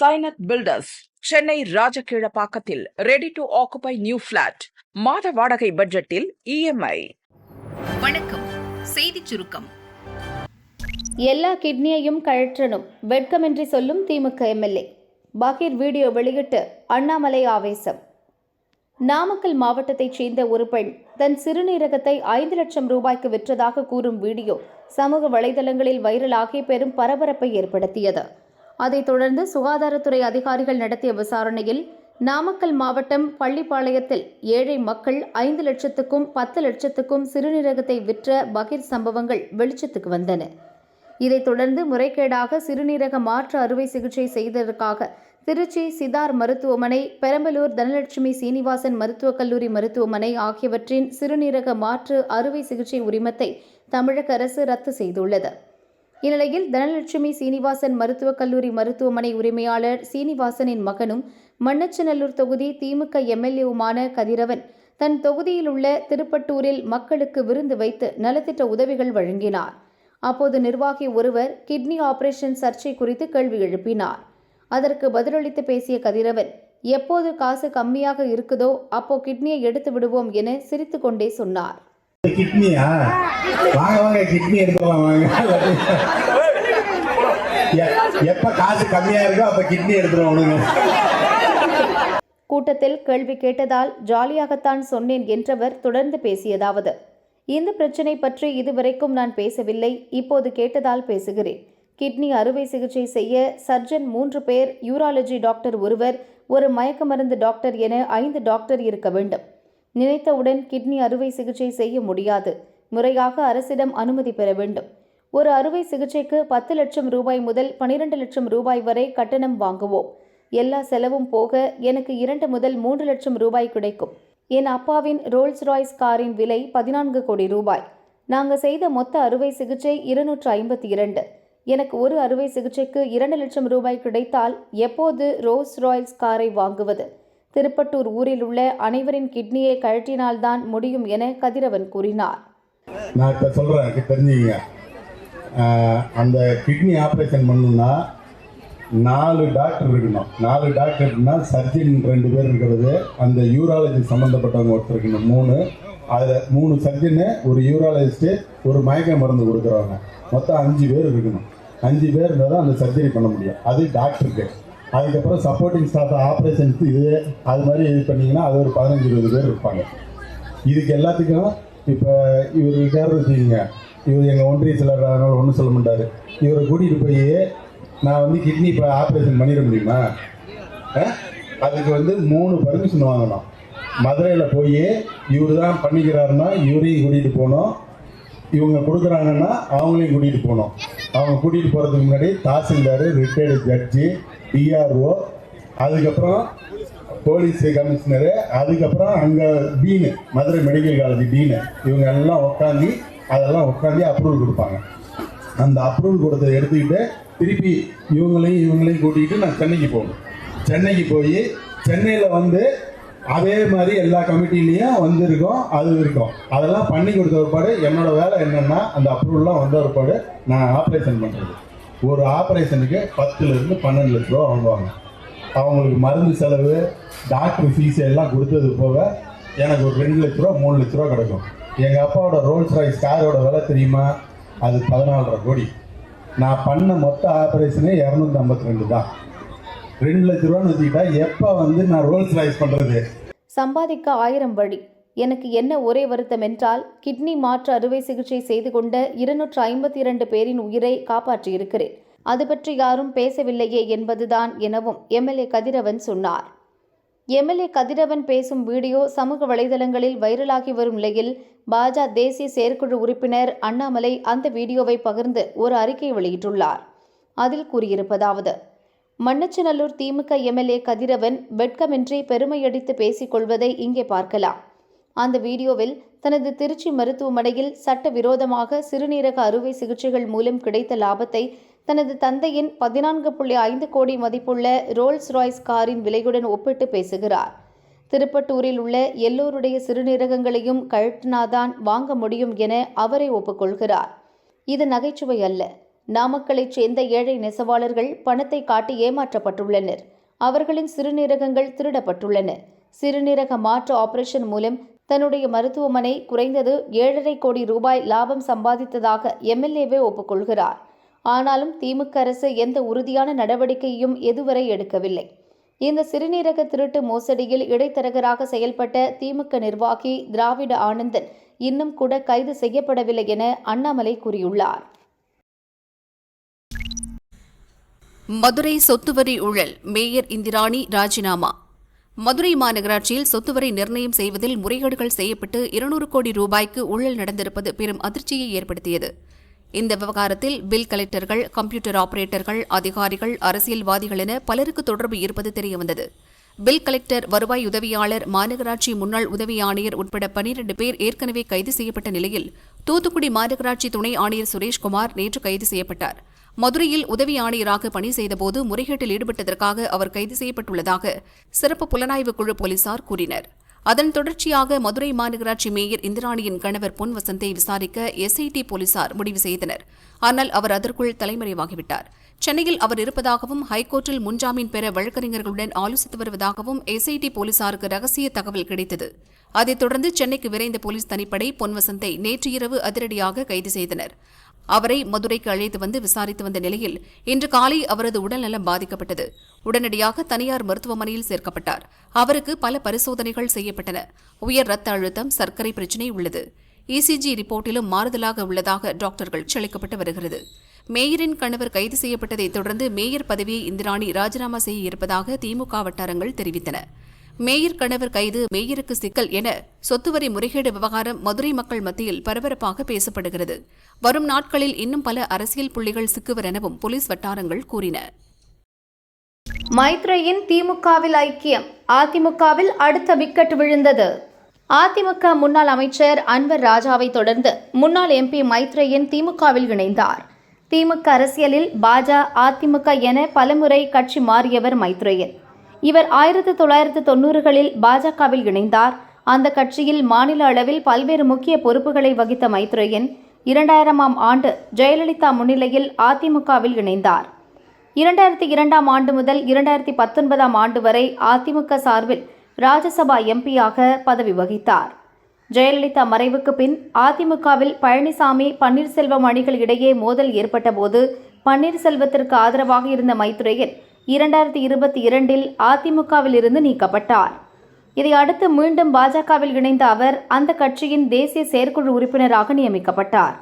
Sainath builders Chennai ராஜகீழப்பாக்கத்தில் ready to occupy new flat. மாத வாடகை பட்ஜெட்டில் இஎம்ஐ. வணக்கம். செய்திச் சுருக்கம். எல்லா கிட்னியையும் கழற்றணும் வெட்கமின்றி சொல்லும் திமுக எம்எல்ஏ. பகீர் வீடியோ வெளியிட்டு அண்ணாமலை ஆவேசம். நாமக்கல் மாவட்டத்தைச் சேர்ந்த ஒரு பெண் தன் சிறுநீரகத்தை 5 லட்சம் ரூபாய்க்கு விற்றதாக கூறும் வீடியோ சமூக வலைதளங்களில் வைரலாகி பெரும் பரபரப்பை ஏற்படுத்தியது. அதைத் தொடர்ந்து சுகாதாரத்துறை அதிகாரிகள் நடத்திய விசாரணையில் நாமக்கல் மாவட்டம் பள்ளிப்பாளையத்தில் ஏழை மக்கள் 5 லட்சத்துக்கும் 10 லட்சத்துக்கும் சிறுநீரகத்தை விற்ற பகீர் சம்பவங்கள் வெளிச்சத்துக்கு வந்தன. இதைத் தொடர்ந்து முறைகேடாக சிறுநீரக மாற்று அறுவை சிகிச்சை செய்ததற்காக திருச்சி சிதார் மருத்துவமனை, பெரம்பலூர் தனலட்சுமி சீனிவாசன் மருத்துவக் கல்லூரி மருத்துவமனை ஆகியவற்றின் சிறுநீரக மாற்று அறுவை சிகிச்சை உரிமத்தை தமிழக அரசு ரத்து செய்துள்ளது. இந்நிலையில் தனலட்சுமி சீனிவாசன் மருத்துவக் கல்லூரி மருத்துவமனை உரிமையாளர் சீனிவாசனின் மகனும் மண்ணச்சநல்லூர் தொகுதி திமுக எம்எல்ஏவுமான கதிரவன் தன் தொகுதியில் உள்ள திருப்பட்டூரில் மக்களுக்கு விருந்து வைத்து நலத்திட்ட உதவிகள் வழங்கினார். அப்போது நிர்வாகி ஒருவர் கிட்னி ஆபரேஷன் சர்ச்சை குறித்து கேள்வி எழுப்பினார். அதற்கு பதிலளித்து பேசிய கதிரவன், எப்போது காசு கம்மியாக இருக்குதோ அப்போ கிட்னியை எடுத்து விடுவோம் என சிரித்துக் கொண்டே சொன்னார். கிட்னியா வாங்க வாங்க கிட்னி எடுத்துக்கலாம் வாங்க. எப்ப காசு கம்மியா இருக்கோ அப்ப கிட்னி எடுத்துருவாங்க. கூட்டத்தில் கேள்வி கேட்டதால் ஜாலியாகத்தான் சொன்னேன் என்றவர் தொடர்ந்து பேசியதாவது, இந்த பிரச்சினை பற்றி இதுவரைக்கும் நான் பேசவில்லை, இப்போது கேட்டதால் பேசுகிறேன். கிட்னி அறுவை சிகிச்சை செய்ய சர்ஜன் 3 பேர், யூராலஜி டாக்டர் ஒருவர், ஒரு மயக்க மருந்து டாக்டர் என 5 டாக்டர் இருக்க வேண்டும். நினைத்தவுடன் கிட்னி அறுவை சிகிச்சை செய்ய முடியாது. முறையாக அரசிடம் அனுமதி பெற வேண்டும். ஒரு அறுவை சிகிச்சைக்கு 10 லட்சம் ரூபாய் முதல் 12 லட்சம் ரூபாய் வரை கட்டணம் வாங்குவோம். எல்லா செலவும் போக எனக்கு 2 முதல் 3 லட்சம் ரூபாய் கிடைக்கும். என் அப்பாவின் ரோல்ஸ் ராய்ஸ் காரின் விலை 14 கோடி ரூபாய். நாங்கள் செய்த மொத்த அறுவை சிகிச்சை 252. எனக்கு ஒரு அறுவை சிகிச்சைக்கு 2 லட்சம் ரூபாய் கிடைத்தால் எப்போது ரோல்ஸ் ராய்ஸ் காரை வாங்குவது? திருப்பட்டூர் ஊரில் உள்ள அனைவரின் கிட்னியை கழற்றினால்தான் முடியும் என கதிரவன் கூறினார். நான் இப்ப சொல்றேன், தெரிஞ்சுங்க. அந்த கிட்னி ஆபரேஷன் பண்ணணும்னா 4 டாக்டர் இருக்கணும். 4 டாக்டர்னா சர்ஜன் 2 பேர் இருக்கிறது, அந்த யூராலஜி சம்பந்தப்பட்டவங்க ஒருத்தர் இருக்கணும் 3. அதில் 3 சர்ஜனு, ஒரு யூராலஜிஸ்ட்டு, ஒரு மயக்க மருந்து கொடுக்குறவங்க, மொத்தம் 5 பேர் இருக்கணும். 5 பேர் இருந்தால் தான் அந்த சர்ஜரி பண்ண முடியும். அது டாக்டருக்கு. அதுக்கப்புறம் சப்போர்ட்டிங் ஸ்டாஃப் ஆப்ரேஷனுக்கு இது அது மாதிரி இது பண்ணிங்கன்னா அது ஒரு 15-20 பேர் இருப்பாங்க. இதுக்கு எல்லாத்துக்கும் இப்போ இவர் இருக்காரு வச்சுக்கிங்க, இவர் எங்கள் ஒன்றிய சிலர் ஒன்றும் சொல்ல மாட்டார். இவரை கூட்டிகிட்டு போய் நான் வந்து கிட்னி இப்போ ஆப்ரேஷன் பண்ணிட முடியுமா? அதுக்கு வந்து 3 பர்மிஷன் வாங்கணும். மதுரையில் போய் இவர் தான் பண்ணிக்கிறாருன்னா இவரையும் கூட்டிகிட்டு போகணும், இவங்க கொடுக்குறாங்கன்னா அவங்களையும் கூட்டிகிட்டு போகணும். அவங்க கூட்டிகிட்டு போகிறதுக்கு முன்னாடி தாசில்தார், ரிட்டையர்டு ஜட்ஜி, டிஆர்ஓ, அதுக்கப்புறம் போலீஸ் கமிஷனரு, அதுக்கப்புறம் அங்கே டீனு, மதுரை மெடிக்கல் காலேஜ் டீனு, இவங்க எல்லாம் உட்காந்து அப்ரூவல் கொடுப்பாங்க. அந்த அப்ரூவல் கொடுத்ததை எடுத்துக்கிட்டு திருப்பி இவங்களையும் கூட்டிகிட்டு நான் சென்னைக்கு போகணும். சென்னைக்கு போய் சென்னையில் வந்து அதே மாதிரி எல்லா கமிட்டிலையும் வந்திருக்கோம், அது இருக்கும். அதெல்லாம் பண்ணி கொடுத்த ஒருபாடு என்னோட வேலை என்னென்னா அந்த அப்ரூவல்லாம் வந்த ஒருபாடு நான் ஆப்ரேஷன் பண்ணுறது. ஒரு ஆப்ரேஷனுக்கு 10லேருந்து 12 லட்ச ரூபா வாங்குவாங்க. அவங்களுக்கு மருந்து செலவு, டாக்டர் ஃபீஸ் எல்லாம் கொடுத்தது போக எனக்கு ஒரு 2 லட்ச ரூபா 3 லட்ச ரூபா கிடைக்கும். எங்கள் அப்பாவோட ரோல்ஸ் ராய்ஸ் காரோட விலை தெரியுமா? அது 14.5 கோடி. நான் பண்ண மொத்த ஆப்ரேஷனே 252 தான். 2 லட்ச ரூபான்னு வச்சுக்கிட்டா எப்போ வந்து நான் ரோல்ஸ் ராய்ஸ் பண்ணுறது? சம்பாதிக்க 1000 வழி. எனக்கு என்ன ஒரே வருத்தம் என்றால், கிட்னி மாற்று அறுவை சிகிச்சை செய்து கொண்ட 252 பேரின் உயிரை காப்பாற்றியிருக்கிறேன். அது பற்றி யாரும் பேசவில்லையே என்பதுதான் எனவும் எம்எல்ஏ கதிரவன் சொன்னார். எம்எல்ஏ கதிரவன் பேசும் வீடியோ சமூக வலைதளங்களில் வைரலாகி வரும் நிலையில் பாஜக தேசிய செயற்குழு உறுப்பினர் அண்ணாமலை அந்த வீடியோவை பகிர்ந்து ஒரு அறிக்கை வெளியிட்டுள்ளார். அதில் கூறியிருப்பதாவது, மண்ணச்சநல்லூர் திமுக எம்எல்ஏ கதிரவன் வெட்கமின்றி பெருமையடித்து பேசிக் கொள்வதை இங்கே பார்க்கலாம். அந்த வீடியோவில் தனது திருச்சி மருத்துவமனையில் சட்டவிரோதமாக சிறுநீரக அறுவை சிகிச்சைகள் மூலம் கிடைத்த லாபத்தை தனது தந்தையின் 14.5 கோடி மதிப்புள்ள ரோல்ஸ் ராய்ஸ் காரின் விலையுடன் ஒப்பிட்டு பேசுகிறார். திருப்பட்டூரில் உள்ள எல்லோருடைய சிறுநீரகங்களையும் கழட்டினாதான் வாங்க முடியும் என அவரே ஒப்புக்கொள்கிறார். இது நகைச்சுவை அல்ல. நாமக்கலைச் சேர்ந்த ஏழை நெசவாளர்கள் பணத்தை காட்டி ஏமாற்றப்பட்டுள்ளனர். அவர்களின் சிறுநீரகங்கள் திருடப்பட்டுள்ளன. சிறுநீரக மாற்று ஆபரேஷன் மூலம் தன்னுடைய மருத்துவமனை குறைந்தது 7.5 கோடி ரூபாய் லாபம் சம்பாதித்ததாக எம்எல்ஏவே ஒப்புக்கொள்கிறார். ஆனாலும் திமுக அரசு எந்த உறுதியான நடவடிக்கையும் இதுவரை எடுக்கவில்லை. இந்த சிறுநீரக திருட்டு மோசடியில் இடைத்தரகராக செயல்பட்ட திமுக நிர்வாகி திராவிட ஆனந்தன் இன்னும் கூட கைது செய்யப்படவில்லை என அண்ணாமலை கூறியுள்ளார். மதுரை சொத்துவரி ஊழல், மேயர் இந்திராணி ராஜினாமா. மதுரை மாநகராட்சியில் சொத்துவரி நிர்ணயம் செய்வதில் முறைகேடுகள் செய்யப்பட்டு 200 கோடி ரூபாய்க்கு ஊழல் நடந்திருப்பது பெரும் அதிர்ச்சியை ஏற்படுத்தியது. இந்த விவகாரத்தில் பில் கலெக்டர்கள், கம்ப்யூட்டர் ஆபரேட்டர்கள், அதிகாரிகள், அரசியல்வாதிகள் என பலருக்கு தொடர்பு இருப்பது தெரியவந்தது. பில் கலெக்டர், வருவாய் உதவியாளர், மாநகராட்சி முன்னாள் உதவி ஆணையர் உட்பட 12 பேர் ஏற்கனவே கைது செய்யப்பட்ட நிலையில் தூத்துக்குடி மாநகராட்சி துணை ஆணையர் சுரேஷ்குமார் நேற்று கைது செய்யப்பட்டார். மதுரையில் உதவி ஆணையராக பணி செய்தபோது முறைகேட்டில் ஈடுபட்டதற்காக அவர் கைது செய்யப்பட்டுள்ளதாக சிறப்பு புலனாய்வு குழு போலீசார் கூறினர். அதன் தொடர்ச்சியாக மதுரை மாநகராட்சி மேயர் இந்திராணியின் கணவர் பொன் வசந்தை விசாரிக்க எஸ்ஐடி போலீசார் முடிவு செய்தனர். ஆனால் அவர் அதற்குள் தலைமறைவாகிவிட்டார். சென்னையில் அவர் இருப்பதாகவும் ஹைகோர்ட்டில் முன்ஜாமீன் பெற வழக்கறிஞர்களுடன் ஆலோசித்து வருவதாகவும் எஸ்ஐடி போலீசாருக்கு ரகசிய தகவல் கிடைத்தது. அதைத் தொடர்ந்து சென்னைக்கு விரைந்த போலீஸ் தனிப்படை பொன் வசந்தை நேற்று இரவு அதிரடியாக கைது செய்தனர். அவரை மதுரைக்கு அழைத்து வந்து விசாரித்து வந்த நிலையில் இன்று காலை அவரது உடல்நலம் பாதிக்கப்பட்டது. உடனடியாக தனியார் மருத்துவமனையில் சேர்க்கப்பட்டார். அவருக்கு பல பரிசோதனைகள் செய்யப்பட்டன. உயர் ரத்த அழுத்தம், சர்க்கரை பிரச்சினை உள்ளது. இசிஜி ரிப்போர்ட்டிலும் மாறுதலாக உள்ளதாக டாக்டர்கள் செளிக்கப்பட்டு வருகிறது. மேயரின் கணவர் கைது செய்யப்பட்டதைத் தொடர்ந்து மேயர் பதவியை இந்திராணி ராஜினாமா செய்ய இருப்பதாக திமுக வட்டாரங்கள் தெரிவித்தன. மேயர் கணவர் கைது, மேயருக்கு சிக்கல் என சொத்துவரி முறைகேடு விவகாரம் மதுரை மக்கள் மத்தியில் பரபரப்பாக பேசப்படுகிறது. வரும் நாட்களில் இன்னும் பல அரசியல் புள்ளிகள் சிக்குவர் எனவும் போலீஸ் வட்டாரங்கள் கூறின. மைத்ரேயன் திமுகவில் ஐக்கியம், அதிமுகவில் அடுத்த விக்கெட் விழுந்தது. அதிமுக முன்னாள் அமைச்சர் அன்வர் ராஜாவை தொடர்ந்து முன்னாள் எம்பி மைத்ரேயன் திமுகவில் இணைந்தார். திமுக அரசியலில் பாஜ, அதிமுக என பலமுறை கட்சி மாறியவர் மைத்ரேயன். இவர் 1990களில் பாஜகவில் இணைந்தார். அந்த கட்சியில் மாநில அளவில் பல்வேறு முக்கிய பொறுப்புகளை வகித்த மைத்ரேயன் 2000ஆம் ஆண்டு ஜெயலலிதா முன்னிலையில் அதிமுகவில் இணைந்தார். 2002ஆம் ஆண்டு முதல் 2019ஆம் ஆண்டு வரை அதிமுக சார்பில் ராஜ்யசபா எம்பியாக பதவி வகித்தார். ஜெயலலிதா மறைவுக்கு பின் அதிமுகவில் பழனிசாமி, பன்னீர்செல்வம் அணிகள் இடையே மோதல் ஏற்பட்டபோது பன்னீர்செல்வத்திற்கு ஆதரவாக இருந்த மைத்ரேயன் 2022இல் அதிமுகவில் இருந்து நீக்கப்பட்டார். இதையடுத்து மீண்டும் பாஜகவில் இணைந்த அவர் அந்த கட்சியின் தேசிய செயற்குழு உறுப்பினராக நியமிக்கப்பட்டார்.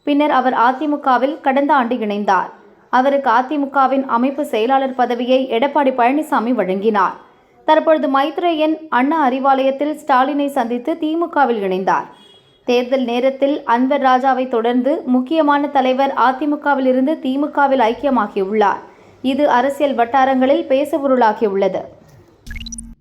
பின்னர் அவர் அதிமுகவில் கடந்த ஆண்டு இணைந்தார். அவருக்கு அதிமுகவின் அமைப்பு செயலாளர் பதவியை எடப்பாடி பழனிசாமி வழங்கினார். தற்பொழுது மைத்ரேயன் அண்ணா அறிவாலயத்தில் ஸ்டாலினை சந்தித்து திமுகவில் இணைந்தார். தேர்தல் நேரத்தில் அன்வர் ராஜாவை தொடர்ந்து முக்கியமான தலைவர் அதிமுகவில் இருந்து திமுகவில் ஐக்கியமாகியுள்ளார். இது அரசியல் வட்டாரங்களில் பேசுபொருளாகியுள்ளது.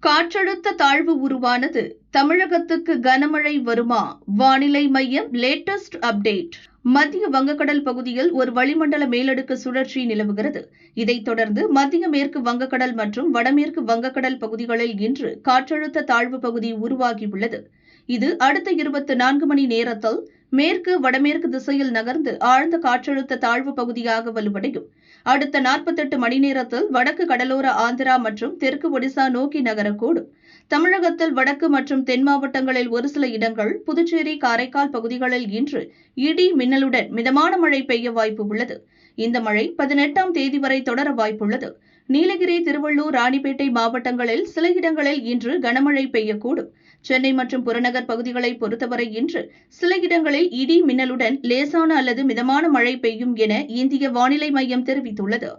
காற்றழுத்த தாழ்வு உருவானது, தமிழகத்துக்கு கனமழை வருமா? வானிலை மையம் லேட்டஸ்ட் அப்டேட். மத்திய வங்கக்கடல் பகுதியில் ஒரு வளிமண்டல மேலடுக்கு சுழற்சி நிலவுகிறது. இதைத் தொடர்ந்து மத்திய மேற்கு வங்கக்கடல் மற்றும் வடமேற்கு வங்கக்கடல் பகுதிகளில் இன்று காற்றழுத்த தாழ்வு பகுதி உருவாகியுள்ளது. இது அடுத்த 24 மணி நேரத்தில் மேற்கு வடமேற்கு திசையில் நகர்ந்து ஆழ்ந்த காற்றழுத்த தாழ்வு பகுதியாக வலுவடையும். அடுத்த 48 மணி நேரத்தில் வடக்கு கடலோர ஆந்திரா மற்றும் தெற்கு ஒடிசா நோக்கி நகரக்கூடும். தமிழகத்தில் வடக்கு மற்றும் தென் மாவட்டங்களில் ஒரு சில இடங்கள், புதுச்சேரி, காரைக்கால் பகுதிகளில் இன்று இடி மின்னலுடன் மிதமான மழை பெய்ய வாய்ப்பு உள்ளது. இந்த மழை 18ஆம் தேதி வரை தொடர வாய்ப்புள்ளது. நீலகிரி, திருவள்ளூர், ராணிப்பேட்டை மாவட்டங்களில் சில இடங்களில் இன்று கனமழை பெய்யக்கூடும். சென்னை மற்றும் புறநகர் பகுதிகளை பொறுத்தவரை இன்று சில இடங்களில் இடி மின்னலுடன் லேசான அல்லது மிதமான மழை பெய்யும் என இந்திய வானிலை மையம் தெரிவித்துள்ளது.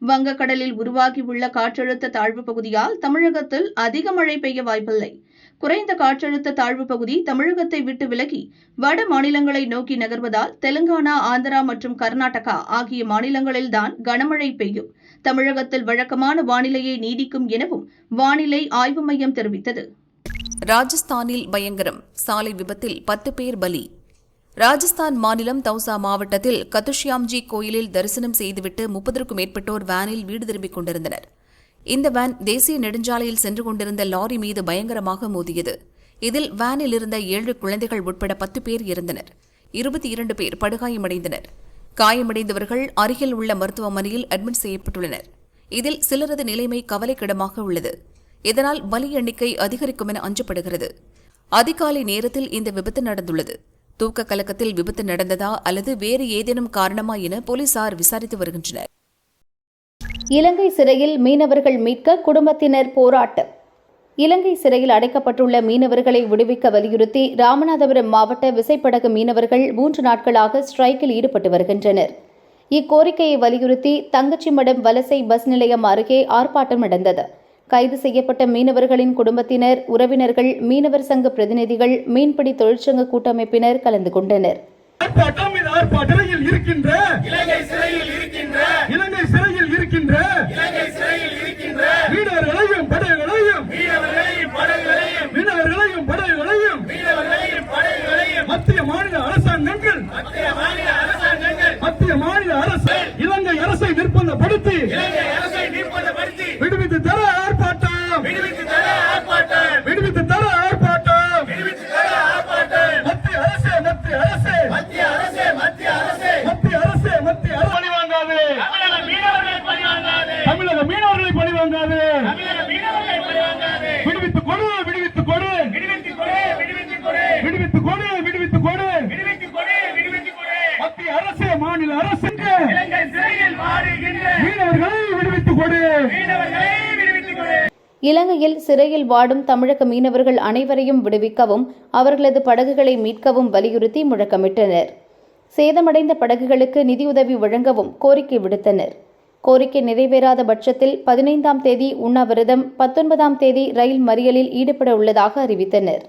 வங்கக்கடலில் உருவாகியுள்ள காற்றழுத்த தாழ்வு பகுதியால் தமிழகத்தில் அதிக மழை பெய்ய வாய்ப்பில்லை. குறைந்த காற்றழுத்த தாழ்வு பகுதி தமிழகத்தை விட்டு விலகி வட மாநிலங்களை நோக்கி நகர்வதால் தெலுங்கானா, ஆந்திரா மற்றும் கர்நாடகா ஆகிய மாநிலங்களில்தான் கனமழை பெய்யும். தமிழகத்தில் வழக்கமான வானிலையே நீடிக்கும் எனவும் வானிலை ஆய்வு மையம் தெரிவித்தது. ராஜஸ்தானில் பயங்கரம், சாலை விபத்தில் 10 பேர் பலி. ராஜஸ்தான் மாநிலம் தௌசா மாவட்டத்தில் கத்துஷ்யாம்ஜி கோயிலில் தரிசனம் செய்துவிட்டு 30க்கும் மேற்பட்டோர் வேனில் வீடு திரும்பிக் கொண்டிருந்தனர். இந்த வேன் தேசிய நெடுஞ்சாலையில் சென்று கொண்டிருந்த லாரி மீது பயங்கரமாக மோதியது. இதில் வேனில் இருந்த 7 குழந்தைகள் உட்பட 10 பேர் இறந்தனர். 22 பேர் படுகாயமடைந்தனர். காயமடைந்தவர்கள் அருகில் உள்ள மருத்துவமனையில் அட்மிட் செய்யப்பட்டுள்ளனர். இதில் சிலரது நிலைமை கவலைக்கிடமாக உள்ளது. இதனால் பலி எண்ணிக்கை அதிகரிக்கும் என அஞ்சப்படுகிறது. அதிகாலை நேரத்தில் இந்த விபத்து நடந்துள்ளது. தூக்க கலக்கத்தில் விபத்து நடந்ததா அல்லது வேறு ஏதேனும் காரணமா என போலீசார் விசாரித்து வருகின்றனர். இலங்கை சிறையில் மீனவர்கள் மீட்க குடும்பத்தினர் போராட்டம். இலங்கை சிறையில் அடைக்கப்பட்டுள்ள மீனவர்களை விடுவிக்க வலியுறுத்தி ராமநாதபுரம் மாவட்ட விசைப்படகு மீனவர்கள் 3 நாட்களாக ஸ்ட்ரைக்கில் ஈடுபட்டு வருகின்றனர். இக்கோரிக்கையை வலியுறுத்தி தங்கச்சிமடம் வலசை பஸ் நிலையம் அருகே ஆர்ப்பாட்டம் நடந்தது. கைது செய்யப்பட்ட மீனவர்களின் குடும்பத்தினர், உறவினர்கள், மீனவர் சங்க பிரதிநிதிகள், மீன்பிடி தொழிற்சங்க கூட்டமைப்பினர் கலந்து கொண்டனர். மத்திய மாநில அரசாங்கங்கள் இலங்கை அரசை நிர்பந்தப்படுத்தி விடுவித்து தர ஆர்ப்பாட்டம், விடுவித்து தர ஆர்ப்பாட்டம். மத்திய அரசே மத்திய அரசே மத்திய அரசே மத்திய அரசே மத்திய அரசே மத்திய அரசு பழிவாங்காது. தமிழக மீனவர்களை பழிவாங்காது. விடுவித்து கொடு, விடுவித்து கொடு, விடுவித்து கொடு, விடுவித்து கொடு, விடுவித்து கொடு, விடுவித்து கொடு, விடுவித்து கொடு, விடுவித்து கொடு. மத்திய அரசே மாநில அரசு மீனவர்களை விடுவித்து கொடு, மீனவர்களை விடுவித்து கொடு. இலங்கையில் சிறையில் வாடும் தமிழக மீனவர்கள் அனைவரையும் விடுவிக்கவும் அவர்களது படகுகளை மீட்கவும் வலியுறுத்தி முழக்கமிட்டனர். சேதமடைந்த படகுகளுக்கு நிதியுதவி வழங்கவும் கோரிக்கை விடுத்தனர். கோரிக்கை நிறைவேறாத பட்சத்தில் 15ஆம் தேதி உண்ணாவிரதம், 19ஆம் தேதி ரயில் மறியலில் ஈடுபட உள்ளதாக அறிவித்தனர்.